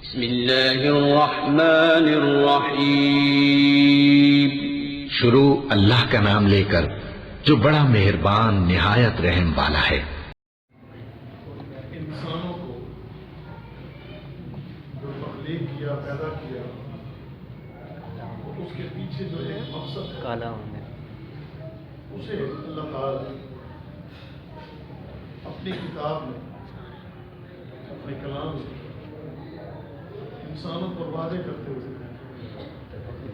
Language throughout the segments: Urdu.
بسم اللہ الرحمن الرحیم۔ شروع اللہ کا نام لے کر جو بڑا مہربان نہایت رحم والا ہے۔ انسانوں کو جو تخلیق کیا، پیدا کیا، اس کے پیچھے جو ایک مقصد ہے کالا ہونے اسے اللہ تعالیٰ اپنی کتاب میں، اپنے کلام میں انسانوں پر واضح کرتے ہوئے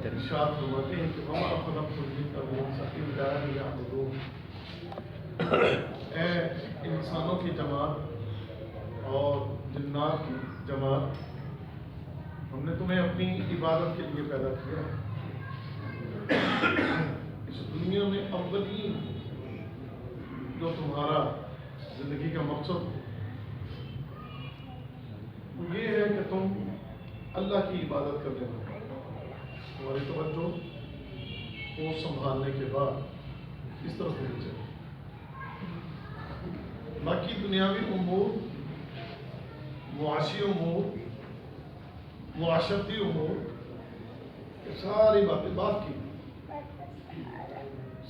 ارشاد فرماتے ہیں کہ وَمَا خَلَقْتُ الْجِنَّ وَالْإِنسَ إِلَّا لِيَعْبُدُونِ۔ اے انسانوں کی جماعت اور جنات کی جماعت، ہم نے تمہیں اپنی عبادت کے لیے پیدا کیا ہے۔ اس دنیا میں اولین جو تمہارا زندگی کا مقصد ہو وہ یہ ہے کہ تم اللہ کی عبادت کرنے والے، تمہاری توجہ کو سنبھالنے کے بعد اس طرف ہونی چاہیے۔ باقی دنیاوی امور، معاشی امور، معاشرتی امور، یہ ساری باتیں بات کی۔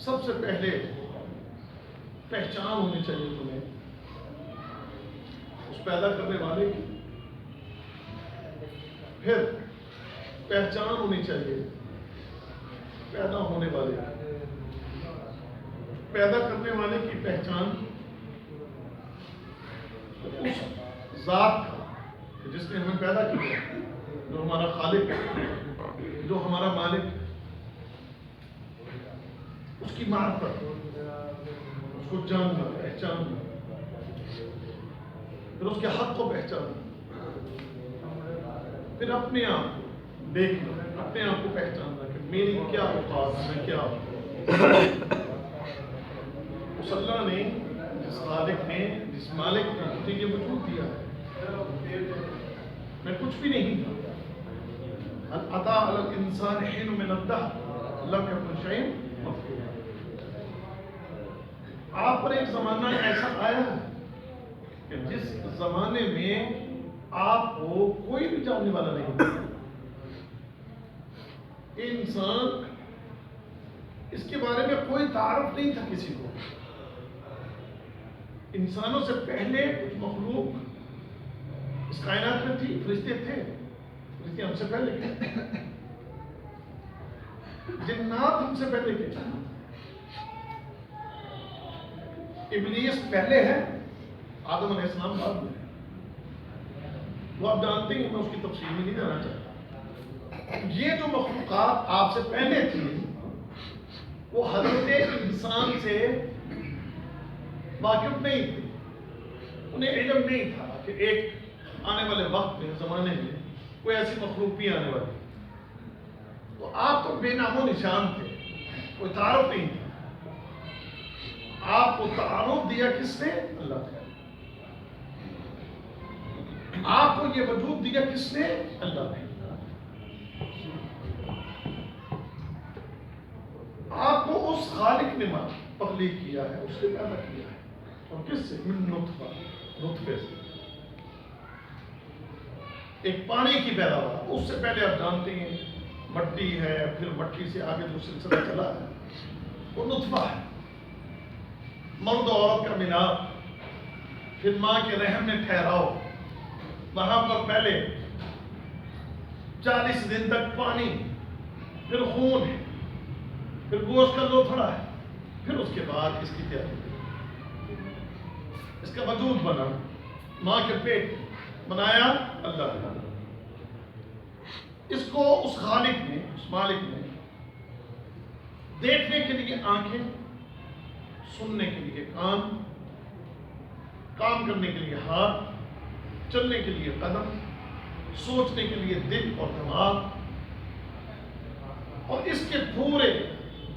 سب سے پہلے پہچان ہونی چاہیے تمہیں اس پیدا کرنے والے کی، پھر پہچان ہونی چاہیے پیدا ہونے والے کی۔ پیدا کرنے والے کی پہچان اس ذات کا جس نے ہمیں پیدا کیا، جو ہمارا خالق ہے، جو ہمارا مالک ہے، اس کی معرفت، اس کو جاننا، پہچاننا، پھر اس کے حق کو پہچاننا، پھر اپنے آپ کو دیکھنا، اپنے آپ کو پہچاننا کہ میری کیا اوقات ہے، میں کیا ہوں۔ اس اللہ نے، جس خالق نے، جس مالک نے مجھے یہ وجود دیا ہے، میں کچھ بھی نہیں تھا۔ هل أتى على الإنسان حين من الدهر لم يكن شيئا مذكورا۔ آپ پر ایک زمانہ ایسا آیا ہے کہ جس زمانے میں آپ کو کوئی بھی جاننے والا نہیں تھا۔ انسان، اس کے بارے میں کوئی تعارف نہیں تھا کسی کو۔ انسانوں سے پہلے کچھ مخلوق اس کائنات میں تھی، فرشتے تھے، فرشتے ہم سے پہلے کے، جنات ہم سے پہلے کے، ابلیس پہلے ہے، آدم علیہ السلام بعد میں۔ وہ آپ جانتے ہیں، میں اس کی تفصیل میں نہیں جانا چاہتا۔ یہ جو مخلوقات آپ سے پہلے تھی وہ حضرت انسان سے واقف نہیں تھے، انہیں علم نہیں تھا کہ ایک آنے والے وقت میں، زمانے میں کوئی ایسی مخلوق بھی آنے والی۔ تو آپ تو بے نام و نشان تھے، کوئی تعارف نہیں تھا۔ آپ کو تعارف دیا کس نے؟ اللہ نے۔ آپ کو یہ وجود دیا کس نے؟ اللہ نے۔ آپ کو اس خالق نے تخلیق کیا ہے، اس نے پیدا کیا ہے۔ اور کس سے؟ من نطفہ، نطفے سے، ایک پانی کی پیداوار۔ اس سے پہلے آپ جانتے ہیں مٹی ہے، پھر مٹی سے آگے جو سلسلہ چلا ہے وہ نطفہ ہے، مرد و عورت کا ملاپ، پھر ماں کے رحم میں ٹھہراؤ، وہاں پر پہلے 40 دن تک پانی، پھر خون ہے، پھر گوشت کا لوتھڑا ہے، پھر اس کے بعد اس کی تیاری، اس کا وجود بنا، ماں کے پیٹ بنایا اللہ نے۔ اس کو اس خالق نے، اس مالک نے دیکھنے کے لیے آنکھیں، سننے کے لیے کان، کام کرنے کے لیے ہاتھ، چلنے کے لیے قدم، سوچنے کے لیے دل اور دماغ، اور اس کے پورے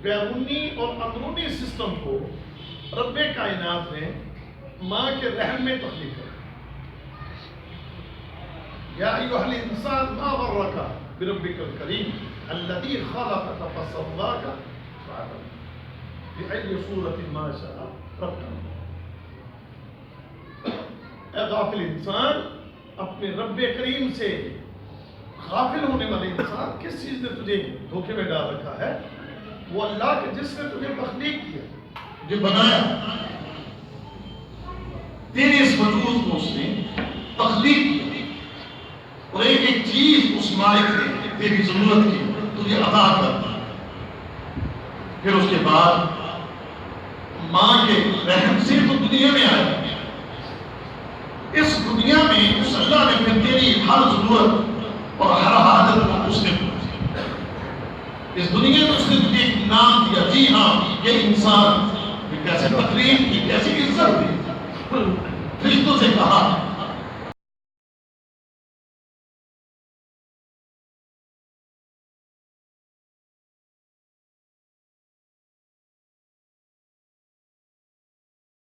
بیرونی اور اندرونی سسٹم کو رب کائنات نے ماں کے رحم میں تخلیق کیا۔ یا ایھا الانسان ما غرک بربک الکریم الذی خلقک فسواک فعدلک بأي صورت ما شاء رکبک۔ اے غافل انسان، اپنے رب کریم سے غافل ہونے والے انسان کس چیز نے تجھے دھوکے میں ڈال رکھا ہے؟ وہ اللہ کے جس نے تجھے تخلیق کیا، جو بنایا، تیرے اس وجود کو اس نے تخلیق کی اور ایک ایک چیز اس مالک نے تیری ضرورت کی تجھے عطا کرتا، پھر اس کے بعد ماں کے رحم سے تو دنیا میں آیا، اس دنیا میں اس اللہ نے پھر تیری ہر ضرورت اور ہر حاجت کو اس نے پوچھا، اس دنیا میں اس نے تجھے ایک نام دیا، جی ہاں یہ انسان، کیسے تقریب کی، کیسی عزت دی، فرشتوں سے کہا